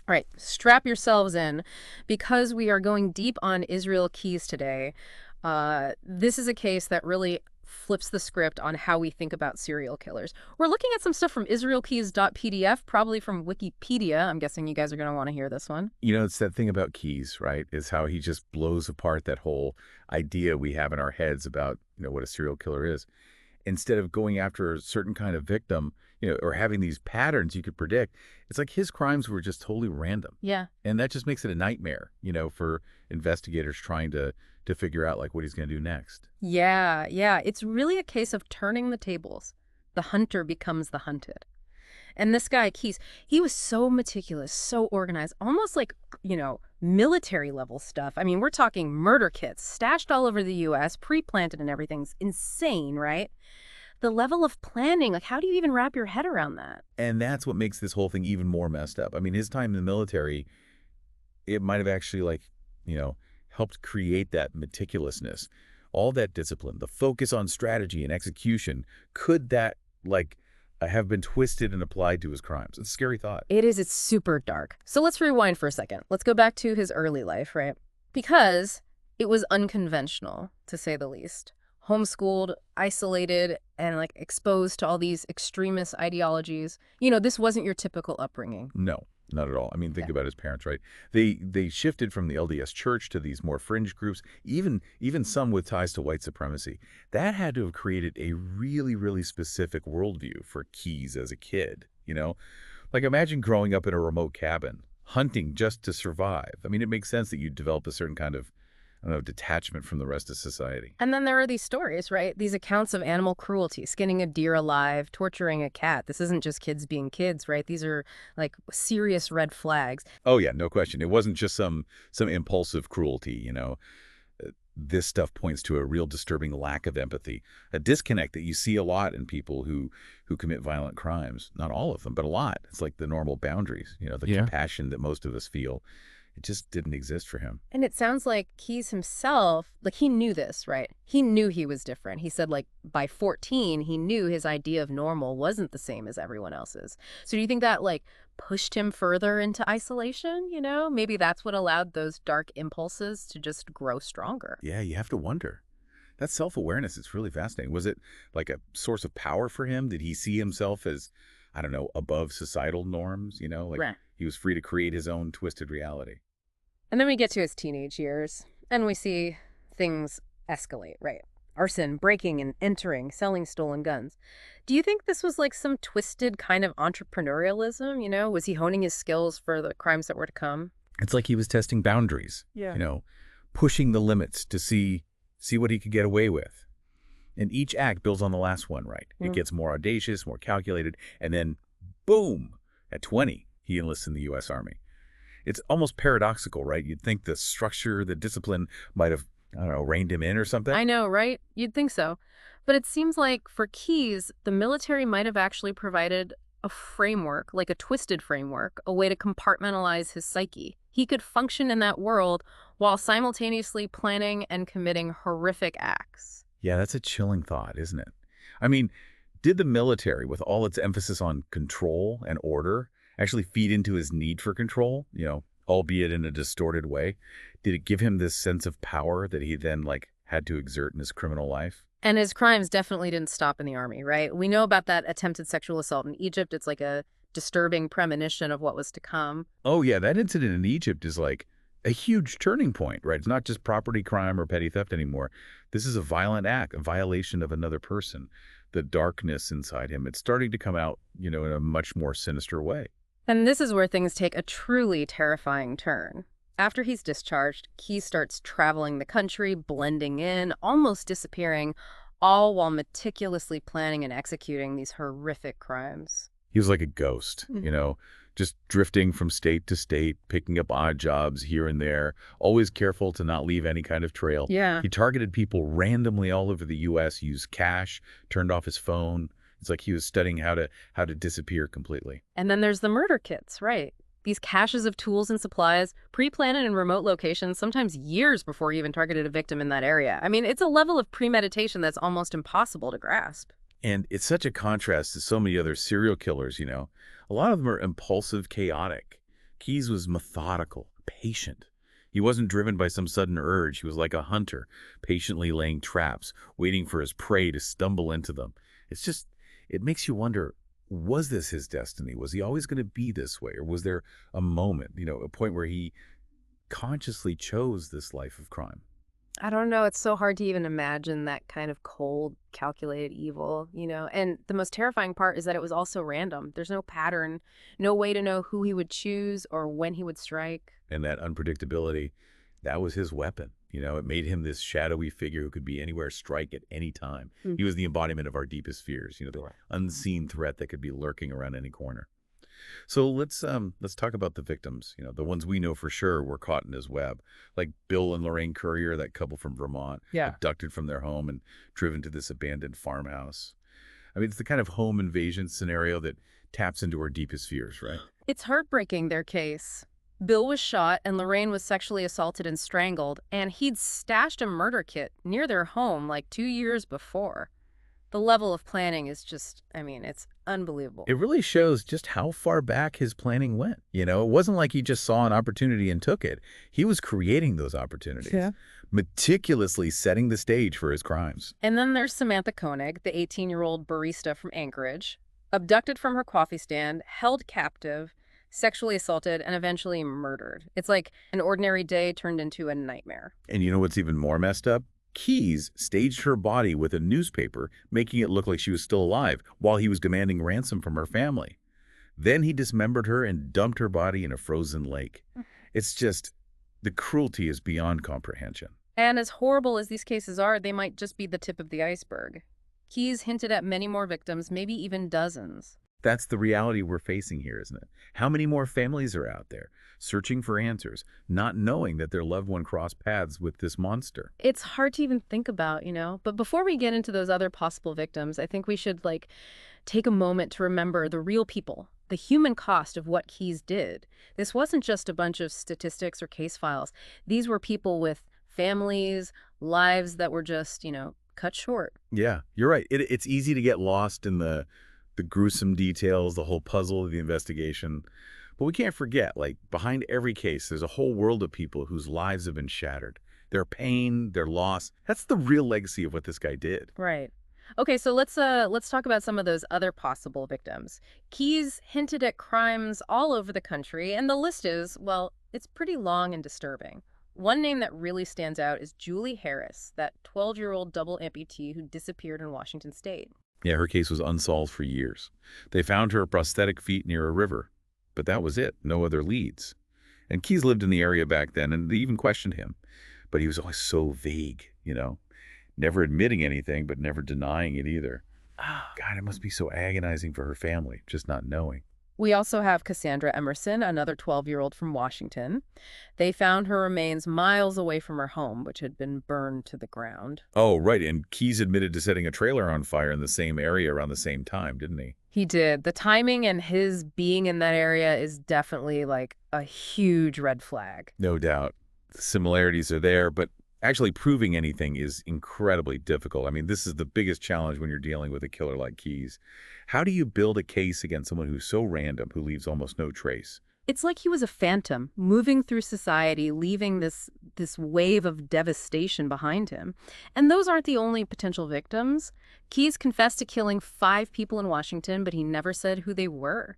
All right, strap yourselves in because we are going deep on Israel Keys today. This is a case that really flips the script on how we think about serial killers. We're looking at some stuff from israelkeys.pdf, probably from Wikipedia. I'm guessing you guys are going to want to hear this one. It's that thing about Keys, right? Is how he just blows apart that whole idea we have in our heads about, what a serial killer is. Instead of going after a certain kind of victim, or having these patterns you could predict, it's like his crimes were just totally random. Yeah. And that just makes it a nightmare, for investigators trying to figure out like what he's going to do next. Yeah, yeah. It's really a case of turning the tables. The hunter becomes the hunted. And this guy, Keys, he was so meticulous, so organized, almost like, military level stuff. I mean, we're talking murder kits stashed all over the US, pre-planted and everything's insane, right? The level of planning, like how do you even wrap your head around that? And that's what makes this whole thing even more messed up. I mean, his time in the military, it might have actually you know, helped create that meticulousness, all that discipline, the focus on strategy and execution. Could that have been twisted and applied to his crimes? It's a scary thought. It's super dark. So let's rewind for a second. Let's go back to his early life, right? Because it was unconventional, to say the least. Homeschooled, isolated, and exposed to all these extremist ideologies. This wasn't your typical upbringing. No, not at all. I mean, think Yeah. about his parents, right? They shifted from the LDS Church to these more fringe groups, even some with ties to white supremacy. That had to have created a really, really specific worldview for Keyes as a kid. Like imagine growing up in a remote cabin, hunting just to survive. I mean, it makes sense that you develop a certain kind of, I don't know, detachment from the rest of society. And then there are these stories, right? These accounts of animal cruelty, skinning a deer alive, torturing a cat. This isn't just kids being kids, right? These are serious red flags. Oh yeah, no question. It wasn't just some impulsive cruelty. This stuff points to a real disturbing lack of empathy, a disconnect that you see a lot in people who commit violent crimes. Not all of them, but a lot. It's like the normal boundaries, the Yeah. compassion that most of us feel. It just didn't exist for him. And it sounds like Keyes himself, he knew this, right? He knew he was different. He said, by 14, he knew his idea of normal wasn't the same as everyone else's. So do you think that, pushed him further into isolation, Maybe that's what allowed those dark impulses to just grow stronger. Yeah, you have to wonder. That self-awareness is really fascinating. Was it like a source of power for him? Did he see himself as, I don't know, above societal norms? Like Right. he was free to create his own twisted reality. And then we get to his teenage years, and we see things escalate, right? Arson, breaking and entering, selling stolen guns. Do you think this was some twisted kind of entrepreneurialism? Was he honing his skills for the crimes that were to come? It's like he was testing boundaries, Yeah. pushing the limits to see what he could get away with. And each act builds on the last one, right? It gets more audacious, more calculated, and then boom, at 20, he enlists in the U.S. Army. It's almost paradoxical, right? You'd think the structure, the discipline might have, I don't know, reined him in or something. I know, right? You'd think so. But it seems like for Keyes, the military might have actually provided a framework, like a twisted framework, a way to compartmentalize his psyche. He could function in that world while simultaneously planning and committing horrific acts. Yeah, that's a chilling thought, isn't it? I mean, did the military, with all its emphasis on control and order, actually feed into his need for control, albeit in a distorted way? Did it give him this sense of power that he then, had to exert in his criminal life? And his crimes definitely didn't stop in the army, right? We know about that attempted sexual assault in Egypt. It's like a disturbing premonition of what was to come. Oh, yeah, that incident in Egypt is like a huge turning point, right? It's not just property crime or petty theft anymore. This is a violent act, a violation of another person. The darkness inside him, it's starting to come out, in a much more sinister way. And this is where things take a truly terrifying turn. After he's discharged, Key starts traveling the country, blending in, almost disappearing, all while meticulously planning and executing these horrific crimes. He was like a ghost, just drifting from state to state, picking up odd jobs here and there, always careful to not leave any kind of trail. Yeah. He targeted people randomly all over the U.S., used cash, turned off his phone. It's like he was studying how to disappear completely. And then there's the murder kits, right? These caches of tools and supplies, pre-planted in remote locations, sometimes years before he even targeted a victim in that area. I mean, it's a level of premeditation that's almost impossible to grasp. And it's such a contrast to so many other serial killers. A lot of them are impulsive, chaotic. Keyes was methodical, patient. He wasn't driven by some sudden urge. He was like a hunter, patiently laying traps, waiting for his prey to stumble into them. It's just, it makes you wonder, was this his destiny? Was he always going to be this way? Or was there a moment, a point where he consciously chose this life of crime? I don't know. It's so hard to even imagine that kind of cold, calculated evil, you know? And the most terrifying part is that it was also random. There's no pattern, no way to know who he would choose or when he would strike. And that unpredictability, that was his weapon. It made him this shadowy figure who could be anywhere, strike at any time. Hmm. He was the embodiment of our deepest fears, the unseen threat that could be lurking around any corner. So let's talk about the victims, the ones we know for sure were caught in his web, like Bill and Lorraine Currier, that couple from Vermont, Yeah. abducted from their home and driven to this abandoned farmhouse. I mean, it's the kind of home invasion scenario that taps into our deepest fears, right? It's heartbreaking, their case. Bill was shot and Lorraine was sexually assaulted and strangled, and he'd stashed a murder kit near their home like 2 years before. The level of planning is just, I mean, it's unbelievable. It really shows just how far back his planning went. It wasn't like he just saw an opportunity and took it. He was creating those opportunities, Yeah. meticulously setting the stage for his crimes. And then there's Samantha Koenig, the 18-year-old barista from Anchorage, abducted from her coffee stand, held captive, sexually assaulted, and eventually murdered. It's like an ordinary day turned into a nightmare. And you know what's even more messed up? Keyes staged her body with a newspaper, making it look like she was still alive, while he was demanding ransom from her family. Then he dismembered her and dumped her body in a frozen lake. It's just, the cruelty is beyond comprehension. And as horrible as these cases are, they might just be the tip of the iceberg. Keyes hinted at many more victims, maybe even dozens. That's the reality we're facing here, isn't it? How many more families are out there, searching for answers, not knowing that their loved one crossed paths with this monster? It's hard to even think about, you know? But before we get into those other possible victims, I think we should, take a moment to remember the real people, the human cost of what Keyes did. This wasn't just a bunch of statistics or case files. These were people with families, lives that were just, cut short. Yeah, you're right. It's easy to get lost in the gruesome details, the whole puzzle of the investigation. But we can't forget, behind every case, there's a whole world of people whose lives have been shattered. Their pain, their loss, that's the real legacy of what this guy did. Right. Okay, so let's talk about some of those other possible victims. Keyes hinted at crimes all over the country, and the list is, well, it's pretty long and disturbing. One name that really stands out is Julie Harris, that 12-year-old double amputee who disappeared in Washington State. Yeah, her case was unsolved for years. They found her prosthetic feet near a river, but that was it, no other leads. And Keyes lived in the area back then, and they even questioned him. But he was always so vague, never admitting anything, but never denying it either. God, it must be so agonizing for her family, just not knowing. We also have Cassandra Emerson, another 12-year-old from Washington. They found her remains miles away from her home, which had been burned to the ground. Oh, right, and Keyes admitted to setting a trailer on fire in the same area around the same time, didn't he? He did. The timing and his being in that area is definitely a huge red flag. No doubt. The similarities are there, but actually proving anything is incredibly difficult. I mean, this is the biggest challenge when you're dealing with a killer like Keyes. How do you build a case against someone who's so random, who leaves almost no trace? It's like he was a phantom moving through society, leaving this wave of devastation behind him. And those aren't the only potential victims. Keyes confessed to killing 5 people in Washington, but he never said who they were.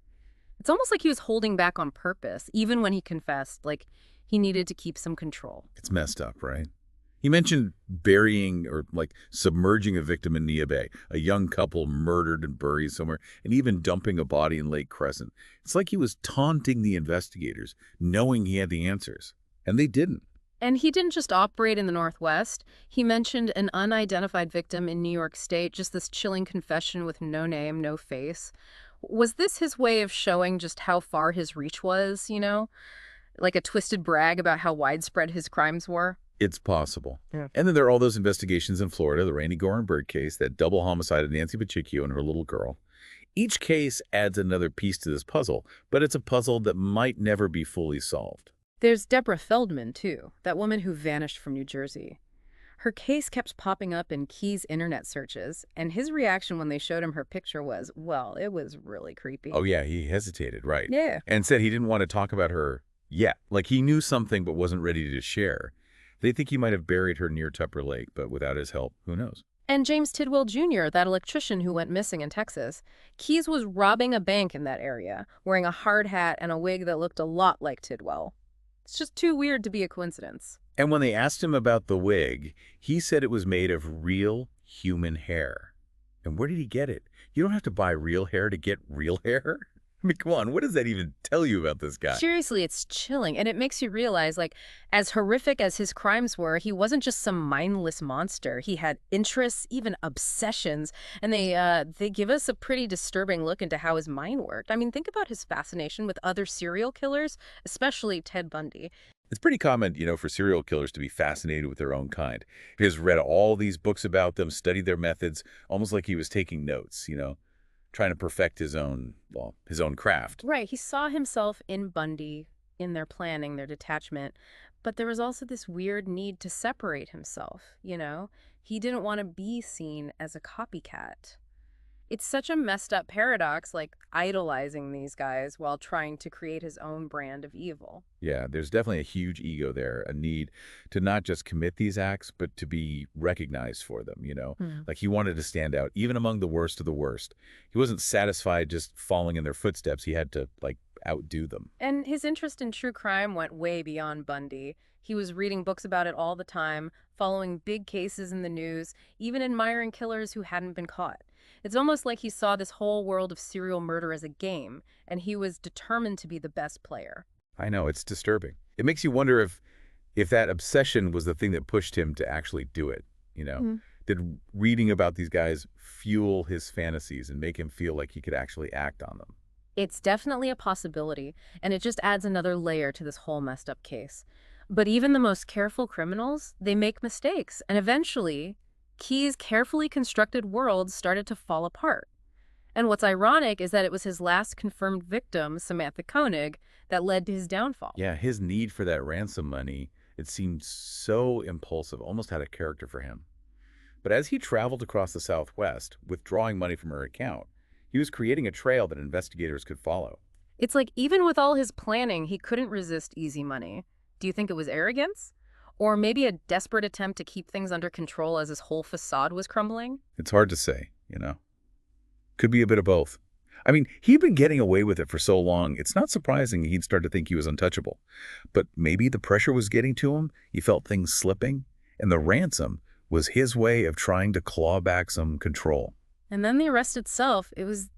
It's almost like he was holding back on purpose, even when he confessed, he needed to keep some control. It's messed up, right? He mentioned burying or submerging a victim in Nia Bay, a young couple murdered and buried somewhere, and even dumping a body in Lake Crescent. It's like he was taunting the investigators, knowing he had the answers. And they didn't. And he didn't just operate in the Northwest. He mentioned an unidentified victim in New York State, just this chilling confession with no name, no face. Was this his way of showing just how far his reach was, Like a twisted brag about how widespread his crimes were? It's possible. Yeah. And then there are all those investigations in Florida, the Randy Gorenberg case, that double homicide of Nancy Pacheco and her little girl. Each case adds another piece to this puzzle, but it's a puzzle that might never be fully solved. There's Deborah Feldman, too, that woman who vanished from New Jersey. Her case kept popping up in Key's internet searches, and his reaction when they showed him her picture was, well, it was really creepy. Oh, yeah, he hesitated, right. Yeah. And said he didn't want to talk about her yet. Like he knew something but wasn't ready to share. They think he might have buried her near Tupper Lake, but without his help, who knows? And James Tidwell Jr., that electrician who went missing in Texas, Keyes was robbing a bank in that area, wearing a hard hat and a wig that looked a lot like Tidwell. It's just too weird to be a coincidence. And when they asked him about the wig, he said it was made of real human hair. And where did he get it? You don't have to buy real hair to get real hair. I mean, come on, what does that even tell you about this guy? Seriously, it's chilling, and it makes you realize, like, as horrific as his crimes were, he wasn't just some mindless monster. He had interests, even obsessions, and they give us a pretty disturbing look into how his mind worked. I mean, think about his fascination with other serial killers, especially Ted Bundy. It's pretty common, for serial killers to be fascinated with their own kind. He has read all these books about them, studied their methods, almost like he was taking notes, trying to perfect his own, well, his own craft. Right, he saw himself in Bundy, in their planning, their detachment, but there was also this weird need to separate himself. He didn't want to be seen as a copycat. It's such a messed up paradox, like idolizing these guys while trying to create his own brand of evil. Yeah, there's definitely a huge ego there, a need to not just commit these acts, but to be recognized for them. Hmm. Like he wanted to stand out, even among the worst of the worst. He wasn't satisfied just following in their footsteps. He had to, like, outdo them. And his interest in true crime went way beyond Bundy. He was reading books about it all the time, following big cases in the news, even admiring killers who hadn't been caught. It's almost like he saw this whole world of serial murder as a game, and he was determined to be the best player. I know, it's disturbing. It makes you wonder if that obsession was the thing that pushed him to actually do it. Mhm. Did reading about these guys fuel his fantasies and make him feel like he could actually act on them? It's definitely a possibility, and it just adds another layer to this whole messed up case. But even the most careful criminals, they make mistakes, and eventually, Key's carefully constructed world started to fall apart. And what's ironic is that it was his last confirmed victim, Samantha Koenig, that led to his downfall. Yeah, his need for that ransom money, it seemed so impulsive, almost had a character for him. But as he traveled across the Southwest, withdrawing money from her account, he was creating a trail that investigators could follow. It's like even with all his planning, he couldn't resist easy money. Do you think it was arrogance? Or maybe a desperate attempt to keep things under control as his whole facade was crumbling? It's hard to say. Could be a bit of both. I mean, he'd been getting away with it for so long, it's not surprising he'd start to think he was untouchable. But maybe the pressure was getting to him, he felt things slipping, and the ransom was his way of trying to claw back some control. And then the arrest itself, it was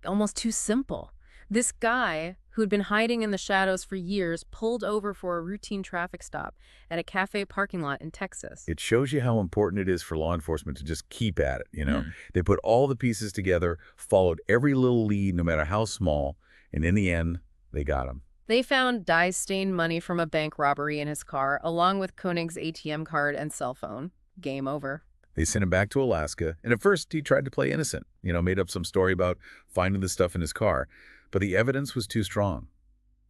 almost too simple. This guy, who'd been hiding in the shadows for years, pulled over for a routine traffic stop at a cafe parking lot in Texas. It shows you how important it is for law enforcement to just keep at it. Mm. They put all the pieces together, followed every little lead, no matter how small, and in the end, they got him. They found dye-stained money from a bank robbery in his car, along with Koenig's ATM card and cell phone. Game over. They sent him back to Alaska, and at first he tried to play innocent, made up some story about finding the stuff in his car, but the evidence was too strong.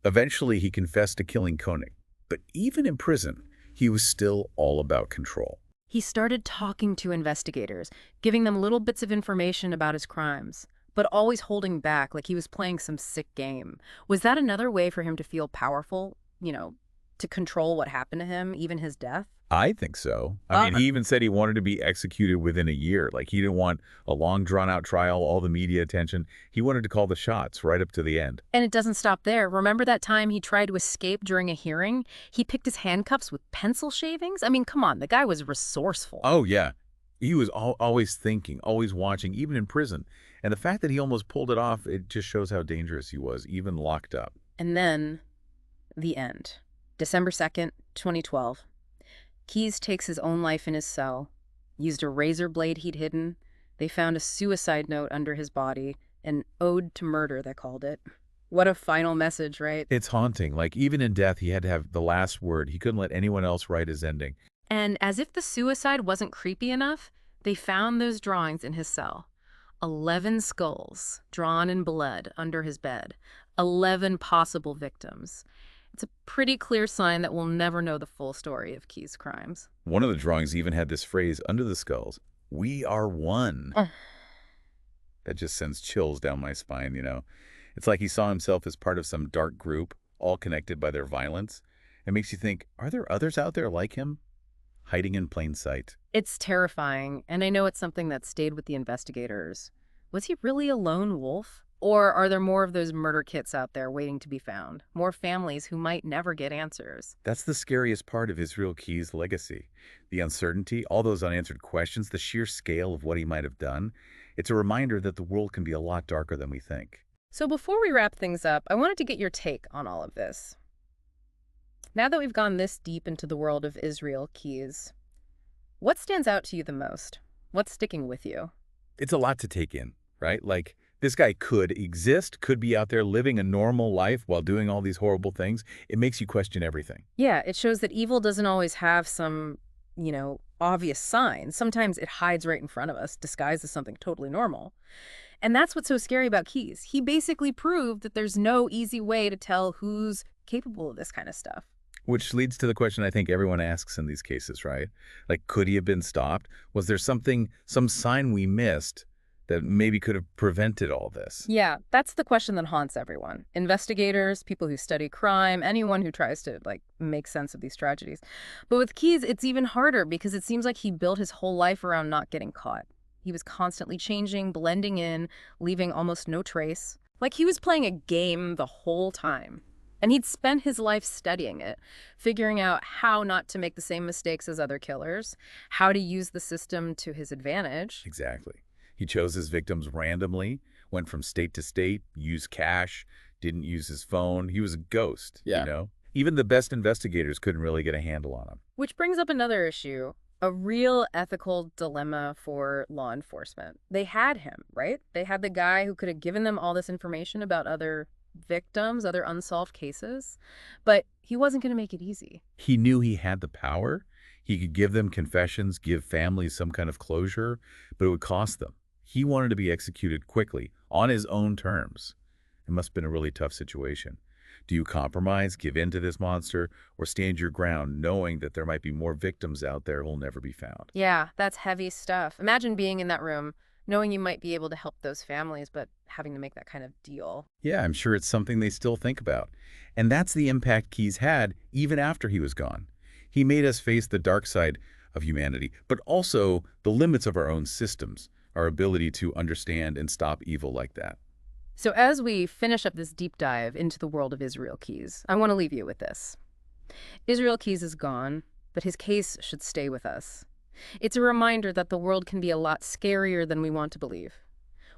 Eventually, he confessed to killing Koenig, but even in prison, he was still all about control. He started talking to investigators, giving them little bits of information about his crimes, but always holding back like he was playing some sick game. Was that another way for him to feel powerful, to control what happened to him, even his death? I think so. I mean, he even said he wanted to be executed within a year. Like, he didn't want a long, drawn-out trial, all the media attention. He wanted to call the shots right up to the end. And it doesn't stop there. Remember that time he tried to escape during a hearing? He picked his handcuffs with pencil shavings? I mean, come on, the guy was resourceful. Oh, yeah. He was always thinking, always watching, even in prison. And the fact that he almost pulled it off, it just shows how dangerous he was, even locked up. And then, the end. December 2nd, 2012. Keyes takes his own life in his cell, used a razor blade he'd hidden. They found a suicide note under his body, an ode to murder, they called it. What a final message, right? It's haunting. Like, even in death, he had to have the last word. He couldn't let anyone else write his ending. And as if the suicide wasn't creepy enough, they found those drawings in his cell. 11 skulls drawn in blood under his bed. 11 possible victims. It's a pretty clear sign that we'll never know the full story of Key's crimes. One of the drawings even had this phrase under the skulls, "We are one." Ugh. That just sends chills down my spine. It's like he saw himself as part of some dark group, all connected by their violence. It makes you think, are there others out there like him, hiding in plain sight? It's terrifying, and I know it's something that stayed with the investigators. Was he really a lone wolf? Or are there more of those murder kits out there waiting to be found? More families who might never get answers? That's the scariest part of Israel Key's legacy. The uncertainty, all those unanswered questions, the sheer scale of what he might have done. It's a reminder that the world can be a lot darker than we think. So before we wrap things up, I wanted to get your take on all of this. Now that we've gone this deep into the world of Israel Keys, what stands out to you the most? What's sticking with you? It's a lot to take in, right? Like, this guy could exist, could be out there living a normal life while doing all these horrible things. It makes you question everything. Yeah, it shows that evil doesn't always have some, obvious sign. Sometimes it hides right in front of us, disguised as something totally normal. And that's what's so scary about Keys. He basically proved that there's no easy way to tell who's capable of this kind of stuff. Which leads to the question I think everyone asks in these cases, right? Like, could he have been stopped? Was there some sign we missed that maybe could have prevented all this? Yeah, that's the question that haunts everyone. Investigators, people who study crime, anyone who tries to, make sense of these tragedies. But with Keys, it's even harder because it seems like he built his whole life around not getting caught. He was constantly changing, blending in, leaving almost no trace. Like he was playing a game the whole time. And he'd spent his life studying it, figuring out how not to make the same mistakes as other killers, how to use the system to his advantage. Exactly. He chose his victims randomly, went from state to state, used cash, didn't use his phone. He was a ghost. Even the best investigators couldn't really get a handle on him. Which brings up another issue, a real ethical dilemma for law enforcement. They had him, right? They had the guy who could have given them all this information about other victims, other unsolved cases, but he wasn't going to make it easy. He knew he had the power. He could give them confessions, give families some kind of closure, but it would cost them. He wanted to be executed quickly, on his own terms. It must have been a really tough situation. Do you compromise, give in to this monster, or stand your ground knowing that there might be more victims out there who will never be found? Yeah, that's heavy stuff. Imagine being in that room, knowing you might be able to help those families, but having to make that kind of deal. Yeah, I'm sure it's something they still think about. And that's the impact Keyes had even after he was gone. He made us face the dark side of humanity, but also the limits of our own systems, our ability to understand and stop evil like that. So as we finish up this deep dive into the world of Israel Keys, I want to leave you with this. Israel Keys is gone, but his case should stay with us. It's a reminder that the world can be a lot scarier than we want to believe.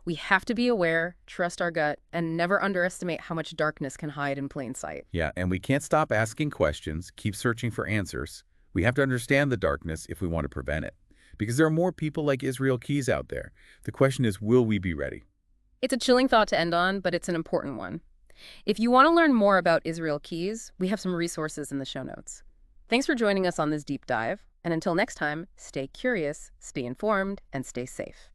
We have to be aware, trust our gut, and never underestimate how much darkness can hide in plain sight. Yeah, and we can't stop asking questions, keep searching for answers. We have to understand the darkness if we want to prevent it. Because there are more people like Israel Keyes out there. The question is, will we be ready? It's a chilling thought to end on, but it's an important one. If you want to learn more about Israel Keyes, we have some resources in the show notes. Thanks for joining us on this deep dive, and until next time, stay curious, stay informed, and stay safe.